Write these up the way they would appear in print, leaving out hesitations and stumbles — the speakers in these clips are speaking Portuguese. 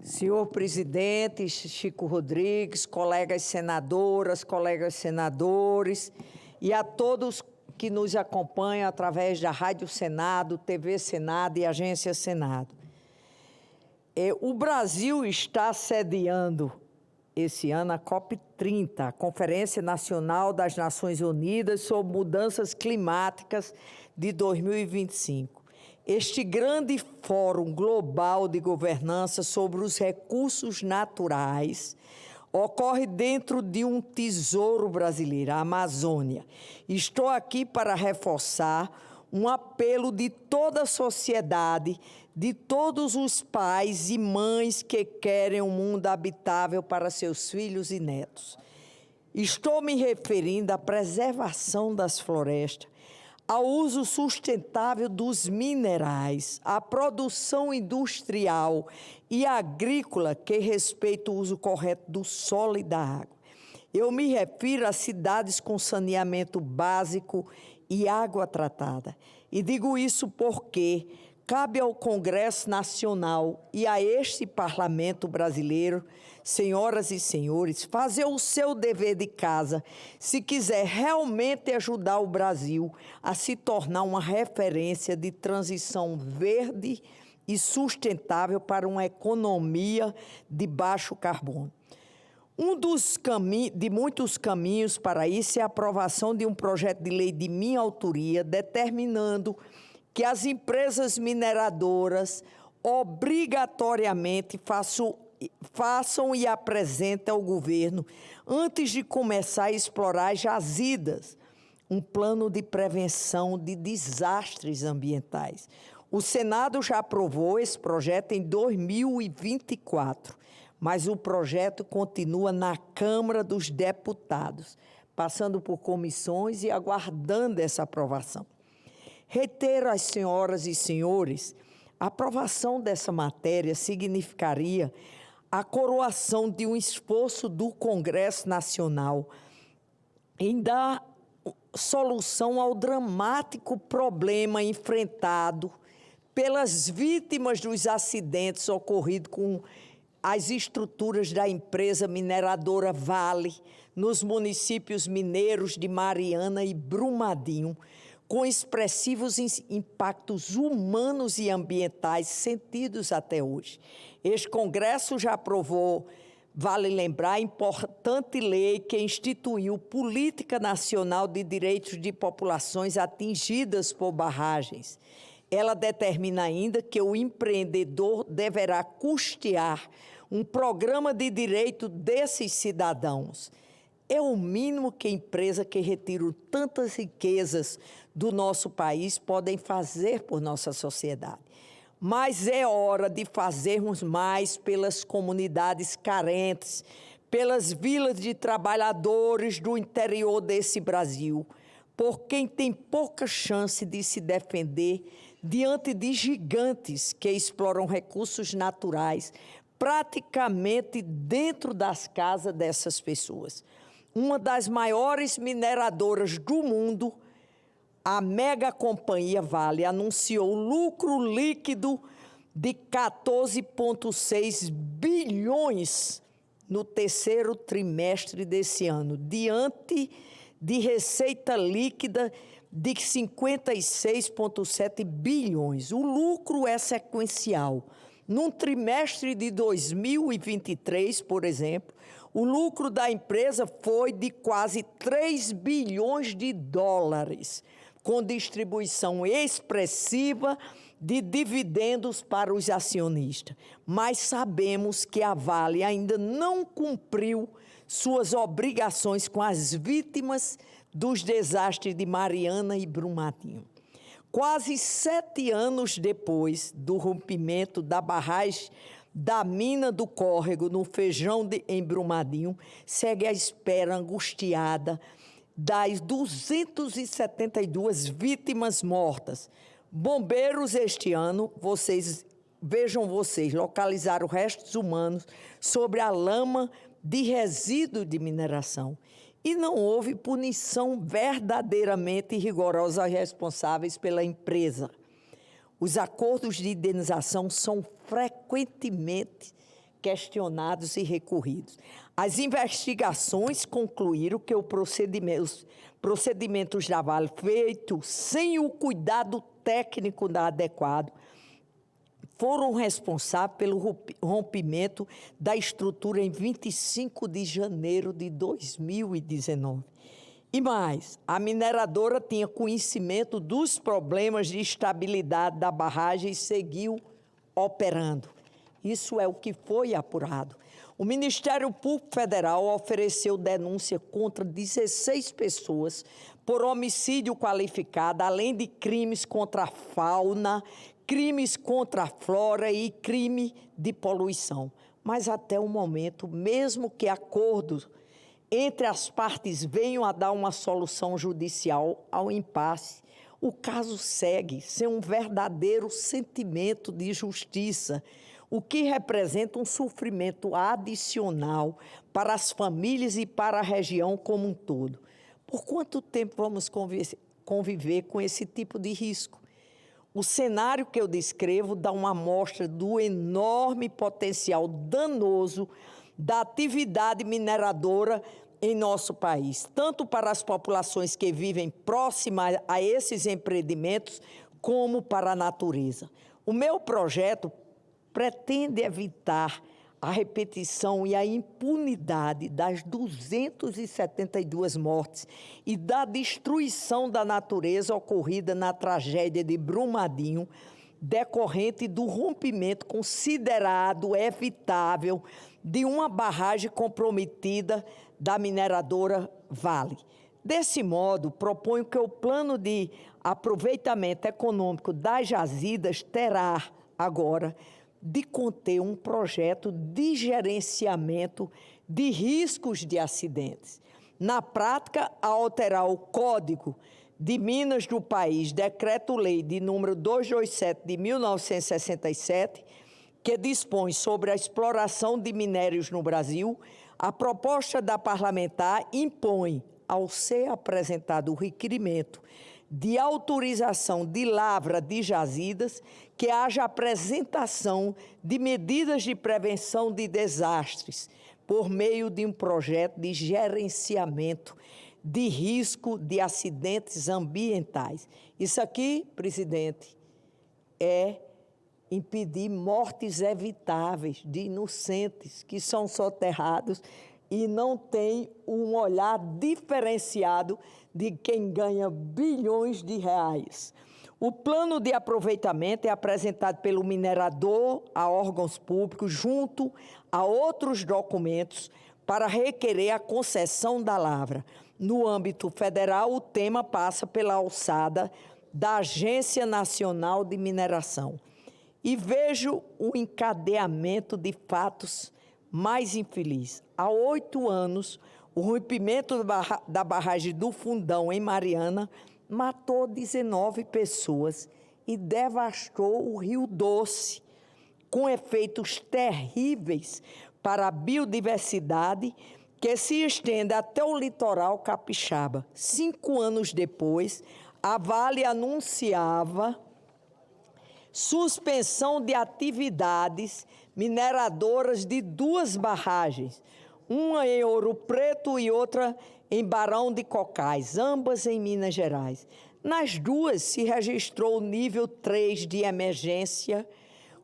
Senhor presidente Chico Rodrigues, colegas senadoras, colegas senadores e a todos que nos acompanham através da Rádio Senado, TV Senado e Agência Senado. O Brasil está sediando esse ano a COP30, a Conferência Nacional das Nações Unidas sobre Mudanças Climáticas de 2025. Este grande fórum global de governança sobre os recursos naturais ocorre dentro de um tesouro brasileiro, a Amazônia. Estou aqui para reforçar um apelo de toda a sociedade, de todos os pais e mães que querem um mundo habitável para seus filhos e netos. Estou me referindo à preservação das florestas, ao uso sustentável dos minerais, à produção industrial e agrícola que respeita o uso correto do solo e da água. Eu me refiro a cidades com saneamento básico e água tratada. E digo isso porque cabe ao Congresso Nacional e a este Parlamento brasileiro, senhoras e senhores, fazer o seu dever de casa se quiser realmente ajudar o Brasil a se tornar uma referência de transição verde e sustentável para uma economia de baixo carbono. Um de muitos caminhos para isso é a aprovação de um projeto de lei de minha autoria, determinando que as empresas mineradoras obrigatoriamente façam e apresentem ao governo, antes de começar a explorar jazidas, um plano de prevenção de desastres ambientais. O Senado já aprovou esse projeto em 2024, mas o projeto continua na Câmara dos Deputados, passando por comissões e aguardando essa aprovação. Reitero às senhoras e senhores, a aprovação dessa matéria significaria a coroação de um esforço do Congresso Nacional em dar solução ao dramático problema enfrentado pelas vítimas dos acidentes ocorridos com as estruturas da empresa mineradora Vale, nos municípios mineiros de Mariana e Brumadinho, com expressivos impactos humanos e ambientais sentidos até hoje. Este Congresso já aprovou, vale lembrar, a importante lei que instituiu Política Nacional de Direitos de Populações Atingidas por Barragens. Ela determina ainda que o empreendedor deverá custear um programa de direito desses cidadãos. É o mínimo que empresas que retiram tantas riquezas do nosso país podem fazer por nossa sociedade. Mas é hora de fazermos mais pelas comunidades carentes, pelas vilas de trabalhadores do interior desse Brasil, por quem tem pouca chance de se defender diante de gigantes que exploram recursos naturais praticamente dentro das casas dessas pessoas. Uma das maiores mineradoras do mundo, a mega companhia Vale, anunciou lucro líquido de 14,6 bilhões no terceiro trimestre desse ano, diante de receita líquida de 56,7 bilhões. O lucro é sequencial. Num trimestre de 2023, por exemplo, o lucro da empresa foi de quase 3 bilhões de dólares, com distribuição expressiva de dividendos para os acionistas. Mas sabemos que a Vale ainda não cumpriu suas obrigações com as vítimas dos desastres de Mariana e Brumadinho. Quase 7 anos depois do rompimento da barragem da mina do Córrego, no Feijão em Brumadinho, segue a espera angustiada das 272 vítimas mortas. Bombeiros este ano, vejam vocês, localizaram restos humanos sobre a lama de resíduo de mineração. E não houve punição verdadeiramente rigorosa aos responsáveis pela empresa. Os acordos de indenização são frequentemente questionados e recorridos. As investigações concluíram que os procedimentos da Vale, feitos sem o cuidado técnico adequado, foram responsáveis pelo rompimento da estrutura em 25 de janeiro de 2019. E mais, a mineradora tinha conhecimento dos problemas de estabilidade da barragem e seguiu operando. Isso é o que foi apurado. O Ministério Público Federal ofereceu denúncia contra 16 pessoas por homicídio qualificado, além de crimes contra a fauna, crimes contra a flora e crime de poluição. Mas até o momento, mesmo que acordos entre as partes venham a dar uma solução judicial ao impasse, o caso segue sem um verdadeiro sentimento de justiça, o que representa um sofrimento adicional para as famílias e para a região como um todo. Por quanto tempo vamos conviver com esse tipo de risco? O cenário que eu descrevo dá uma amostra do enorme potencial danoso da atividade mineradora em nosso país, tanto para as populações que vivem próximas a esses empreendimentos, como para a natureza. O meu projeto pretende evitar a repetição e a impunidade das 272 mortes e da destruição da natureza ocorrida na tragédia de Brumadinho, decorrente do rompimento considerado evitável de uma barragem comprometida da mineradora Vale. Desse modo, proponho que o plano de aproveitamento econômico das jazidas terá agora de conter um projeto de gerenciamento de riscos de acidentes. Na prática, ao alterar o Código de Minas do país, Decreto-Lei de número 227 de 1967, que dispõe sobre a exploração de minérios no Brasil, a proposta da parlamentar impõe, ao ser apresentado o requerimento de autorização de lavra de jazidas, que haja apresentação de medidas de prevenção de desastres por meio de um projeto de gerenciamento de risco de acidentes ambientais. Isso aqui, presidente, é impedir mortes evitáveis de inocentes que são soterrados e não tem um olhar diferenciado de quem ganha bilhões de reais. O plano de aproveitamento é apresentado pelo minerador a órgãos públicos, junto a outros documentos, para requerer a concessão da lavra. No âmbito federal, o tema passa pela alçada da Agência Nacional de Mineração. E vejo o encadeamento de fatos mais infeliz. Há 8 anos, o rompimento da barragem do Fundão, em Mariana, matou 19 pessoas e devastou o Rio Doce, com efeitos terríveis para a biodiversidade, que se estende até o litoral capixaba. 5 anos depois, a Vale anunciava suspensão de atividades mineradoras de 2 barragens, uma em Ouro Preto e outra em Barão de Cocais, ambas em Minas Gerais. Nas duas se registrou o nível 3 de emergência,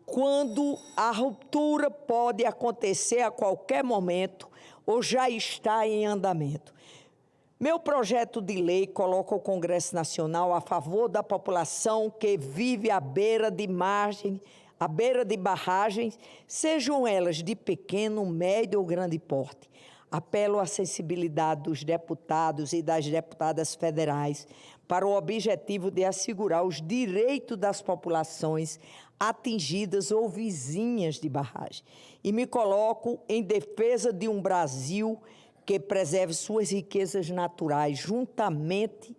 quando a ruptura pode acontecer a qualquer momento ou já está em andamento. Meu projeto de lei coloca o Congresso Nacional a favor da população que vive à beira de barragens, sejam elas de pequeno, médio ou grande porte. Apelo à sensibilidade dos deputados e das deputadas federais para o objetivo de assegurar os direitos das populações atingidas ou vizinhas de barragem. E me coloco em defesa de um Brasil que preserve suas riquezas naturais, juntamente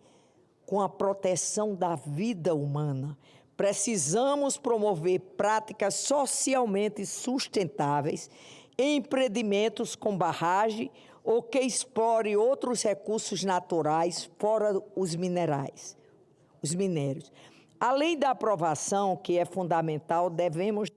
com a proteção da vida humana. Precisamos promover práticas socialmente sustentáveis em empreendimentos com barragem ou que explore outros recursos naturais fora os minérios. Além da aprovação, que é fundamental, devemos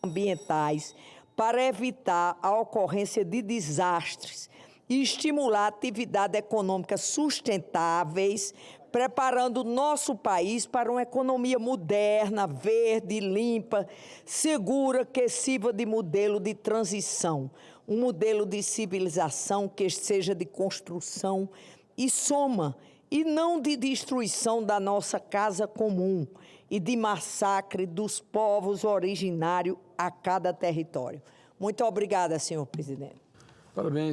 ambientais para evitar a ocorrência de desastres e estimular atividades econômicas sustentáveis, preparando o nosso país para uma economia moderna, verde, limpa, segura, que sirva de modelo de transição, um modelo de civilização que seja de construção e soma, e não de destruição da nossa casa comum e de massacre dos povos originários a cada território. Muito obrigada, senhor presidente. Parabéns.